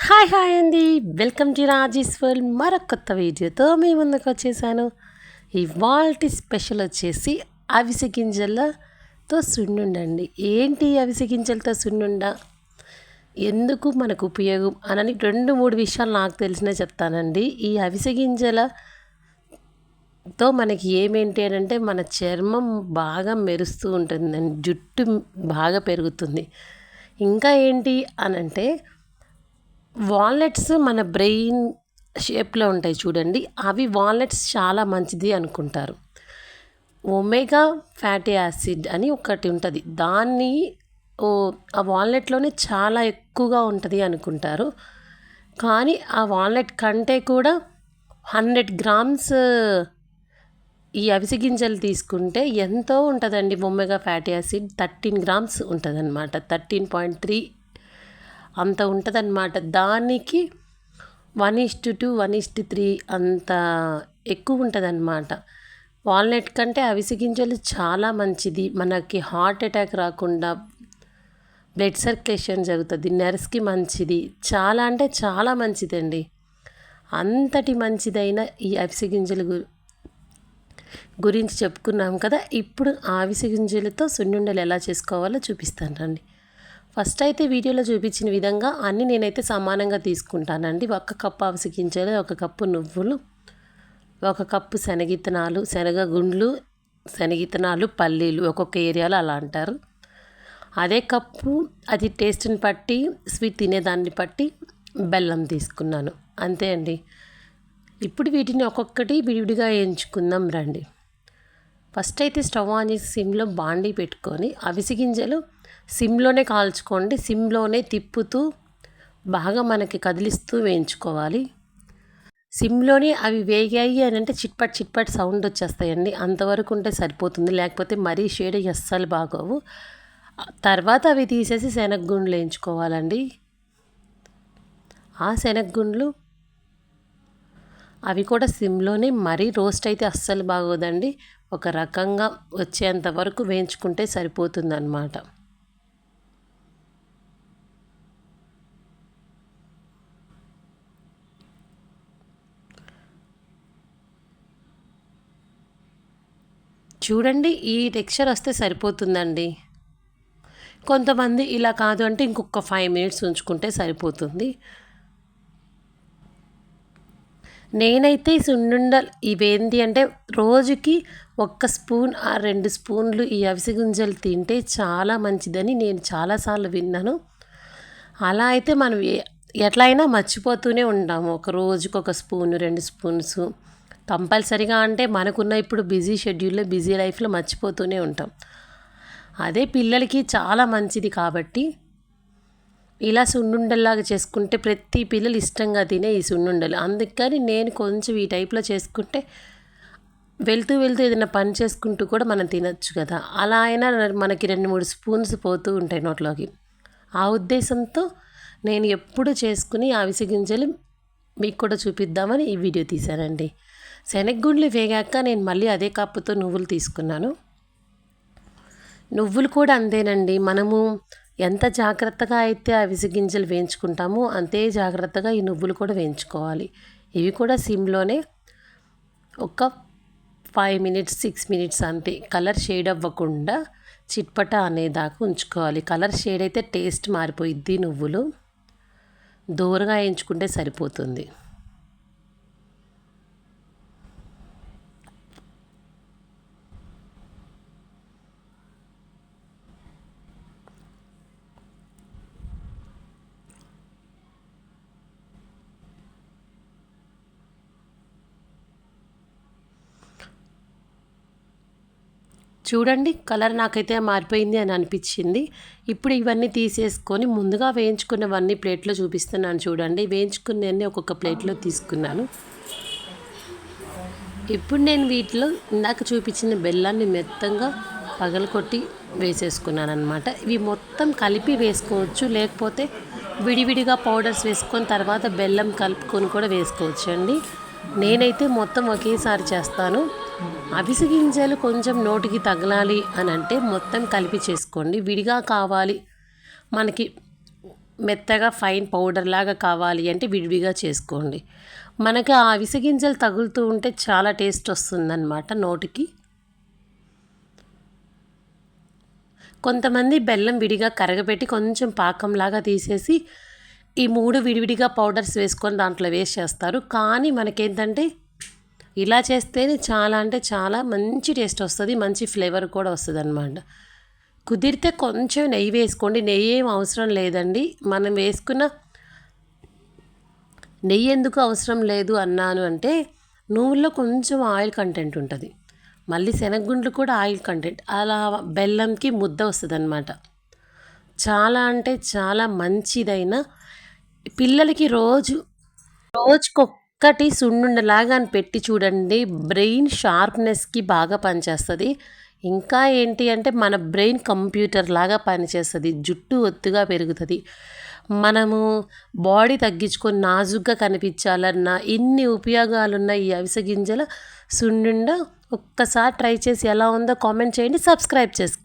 Hi hi అండి, welcome to Raji's world. మరొక కొత్త వీడియోతో మీ ముందుకు వచ్చేసాను. ఇవాల్టి స్పెషల్ వచ్చేసి అవిసె గింజలతో సున్నుండండి. ఏంటి అవిసె గింజలతో సున్నుండ, ఎందుకు మనకు ఉపయోగం అని 2-3 విషయాలు నాకు తెలిసినవి చెప్తానండి. ఈ అవిసె గింజలతో మనకి ఏమేంటి అని అంటే, మన చర్మం బాగా మెరుస్తూ ఉంటుందండి, జుట్టు బాగా పెరుగుతుంది. ఇంకా ఏంటి అనంటే, వాల్నట్స్ మన బ్రెయిన్ షేప్లో ఉంటాయి చూడండి, అవి వాల్నట్స్ చాలా మంచిది అనుకుంటారు. ఒమేగా ఫ్యాటీ యాసిడ్ అని ఒకటి ఉంటుంది, దాన్ని ఆ వాల్నట్లోనే చాలా ఎక్కువగా ఉంటుంది అనుకుంటారు. కానీ ఆ వాల్నట్ కంటే కూడా 100 గ్రామ్స్ ఈ అవిసె గింజలు తీసుకుంటే ఎంతో ఉంటుందండి. ఒమేగా ఫ్యాటీ యాసిడ్ 13 గ్రామ్స్ ఉంటుంది అనమాట, 13.3 అంత ఉంటుందన్నమాట. దానికి 1:2, 1:3 అంత ఎక్కువ ఉంటుందన్నమాట. వాల్నట్ కంటే అవిసె గింజలు చాలా మంచిది. మనకి హార్ట్ అటాక్ రాకుండా బ్లడ్ సర్క్యులేషన్ జరుగుతుంది, నర్వ్స్కి మంచిది, చాలా అంటే చాలా మంచిదండి. అంతటి మంచిదైన ఈ అవిసె గింజలు గురించి చెప్పుకున్నాం కదా. ఇప్పుడు ఆ అవిసె గింజలతో సున్నుండలు ఎలా చేసుకోవాలో చూపిస్తాను రండి. ఫస్ట్ అయితే వీడియోలో చూపించిన విధంగా అన్నీ నేనైతే సమానంగా తీసుకుంటానండి. 1 కప్పు అవిసె గింజలు, 1 కప్పు నువ్వులు, 1 కప్పు శనగిత్తనాలు, శనగగుండ్లు, శనగిత్తనాలు, పల్లీలు, ఒక్కొక్క ఏరియాలో అలా అంటారు. అదే కప్పు, అది టేస్ట్ని బట్టి, స్వీట్ తినేదాన్ని బట్టి బెల్లం తీసుకున్నాను, అంతే అండి. ఇప్పుడు వీటిని ఒక్కొక్కటి విడివిడిగా వేయించుకుందాం రండి. ఫస్ట్ అయితే స్టవ్ ఆన్ చేసి సిమ్లో బాండీ పెట్టుకొని అవిసె గింజలు సిమ్లోనే కాల్చుకోండి. సిమ్లోనే తిప్పుతూ బాగా మనకి కదిలిస్తూ వేయించుకోవాలి. సిమ్లోనే అవి వేగాయి అని అంటే చిట్పట్ చిట్పట్ సౌండ్ వచ్చేస్తాయండి, అంతవరకు ఉంటే సరిపోతుంది. లేకపోతే మరీ షేడ్ అస్సలు బాగోవు. తర్వాత అవి తీసేసి శనగగుండ్లు వేయించుకోవాలండి. ఆ శనగగుండ్లు అవి కూడా సిమ్లోనే, మరీ రోస్ట్ అయితే అస్సలు బాగోదండి. ఒక రకంగా వచ్చేంత వరకు వేయించుకుంటే సరిపోతుందన్నమాట. చూడండి, ఈ టెక్స్చర్ వస్తే సరిపోతుందండి. కొంతమంది ఇలా కాదు అంటే ఇంకొక 5 మినిట్స్ ఉంచుకుంటే సరిపోతుంది. నేనైతే సున్నుండలు ఇవేంటి అంటే రోజుకి 1 స్పూన్ ఆ 2 స్పూన్లు ఈ అవిసె గింజలు తింటే చాలా మంచిదని నేను చాలాసార్లు విన్నాను. అలా అయితే మనం ఎట్లా అయినా మర్చిపోతూనే ఉంటాము. ఒక రోజుకి 1 స్పూను, 2 స్పూన్స్ కంపల్సరీగా, అంటే మనకున్న ఇప్పుడు బిజీ షెడ్యూల్లో, బిజీ లైఫ్లో మర్చిపోతూనే ఉంటాం. అదే పిల్లలకి చాలా మంచిది కాబట్టి ఇలా సున్నుండల్లాగా చేసుకుంటే ప్రతి పిల్లలు ఇష్టంగా తినే ఈ సున్నుండలు. అందుకని నేను కొంచెం ఈ టైప్లో చేసుకుంటే వెళ్తూ వెళ్తూ ఏదైనా పని చేసుకుంటూ కూడా మనం తినచ్చు కదా. అలా అయినా మనకి 2-3 స్పూన్స్ పోతూ ఉంటాయి నోట్లోకి. ఆ ఉద్దేశంతో నేను ఎప్పుడు చేసుకుని అవిసె గింజలు మీకు కూడా చూపిద్దామని ఈ వీడియో తీశానండి. శనగగుండ్లు వేగాక నేను మళ్ళీ అదే కప్పుతో నువ్వులు తీసుకున్నాను. నువ్వులు కూడా అంతేనండి, మనము ఎంత జాగ్రత్తగా అయితే అవిసె గింజలు వేయించుకుంటామో అంతే జాగ్రత్తగా ఈ నువ్వులు కూడా వేయించుకోవాలి. ఇవి కూడా సిమ్లోనే ఒక 5 మినిట్స్, 6 మినిట్స్ అంతే. కలర్ షేడ్ అవ్వకుండా చిట్పట అనేదాకా ఉంచుకోవాలి. కలర్ షేడ్ అయితే టేస్ట్ మారిపోయిద్ది. నువ్వులు దూరగా వేయించుకుంటే సరిపోతుంది. చూడండి, కలర్ నాకైతే మారిపోయింది అని అనిపించింది. ఇప్పుడు ఇవన్నీ తీసేసుకొని ముందుగా వేయించుకున్నవన్నీ ప్లేట్లో చూపిస్తున్నాను చూడండి. వేయించుకున్నవన్నీ ఒక్కొక్క ప్లేట్లో తీసుకున్నాను. ఇప్పుడు నేను వీటిలో ఇందాక చూపించిన బెల్లాన్ని మెత్తంగా పగలకొట్టి వేసేసుకున్నాను అనమాట. ఇవి మొత్తం కలిపి వేసుకోవచ్చు, లేకపోతే విడివిడిగా పౌడర్స్ వేసుకొని తర్వాత బెల్లం కలుపుకొని కూడా వేసుకోవచ్చు అండి. నేనైతే మొత్తం ఒకేసారి చేస్తాను. అవిసె గింజలు కొంచెం నోటికి తగలాలి అని అంటే మొత్తం కలిపి చేసుకోండి. విడిగా కావాలి మనకి మెత్తగా ఫైన్ పౌడర్ లాగా కావాలి అంటే విడివిగా చేసుకోండి. మనకి ఆ అవిసె గింజలు తగులుతూ ఉంటే చాలా టేస్ట్ వస్తుందన్నమాట నోటికి. కొంతమంది బెల్లం విడిగా కరగబెట్టి కొంచెం పాకంలాగా తీసేసి ఈ 3 విడివిడిగా పౌడర్స్ వేసుకొని దాంట్లో వేసేస్తారు. కానీ మనకేంటంటే ఇలా చేస్తేనే చాలా అంటే చాలా మంచి టేస్ట్ వస్తుంది, మంచి ఫ్లేవర్ కూడా వస్తుందన్నమాట. కుదిరితే కొంచెం నెయ్యి వేసుకోండి. నెయ్యి ఏం అవసరం లేదండి. మనం వేసుకున్న నెయ్యి ఎందుకు అవసరం లేదు అన్నాను అంటే నువ్వుల్లో కొంచెం ఆయిల్ కంటెంట్ ఉంటుంది, మళ్ళీ శనగగుండ్లు కూడా ఆయిల్ కంటెంట్, అలా బెల్లంకి ముద్ద వస్తుంది అనమాట. చాలా అంటే చాలా మంచిదైన పిల్లలకి రోజుకొక్కటి సున్నుండలాగా అని పెట్టి చూడండి, బ్రెయిన్ షార్ప్నెస్కి బాగా పనిచేస్తుంది. ఇంకా ఏంటి అంటే మన బ్రెయిన్ కంప్యూటర్ లాగా పనిచేస్తుంది, జుట్టు ఒత్తుగా పెరుగుతుంది. మనము బాడీ తగ్గించుకొని నాజుగ్గా కనిపించాలన్నా ఇన్ని ఉపయోగాలున్న ఈ అవిసె గింజల సున్నుండ ఒక్కసారి ట్రై చేసి ఎలా ఉందో కామెంట్ చేయండి, సబ్స్క్రైబ్ చేసుకోండి.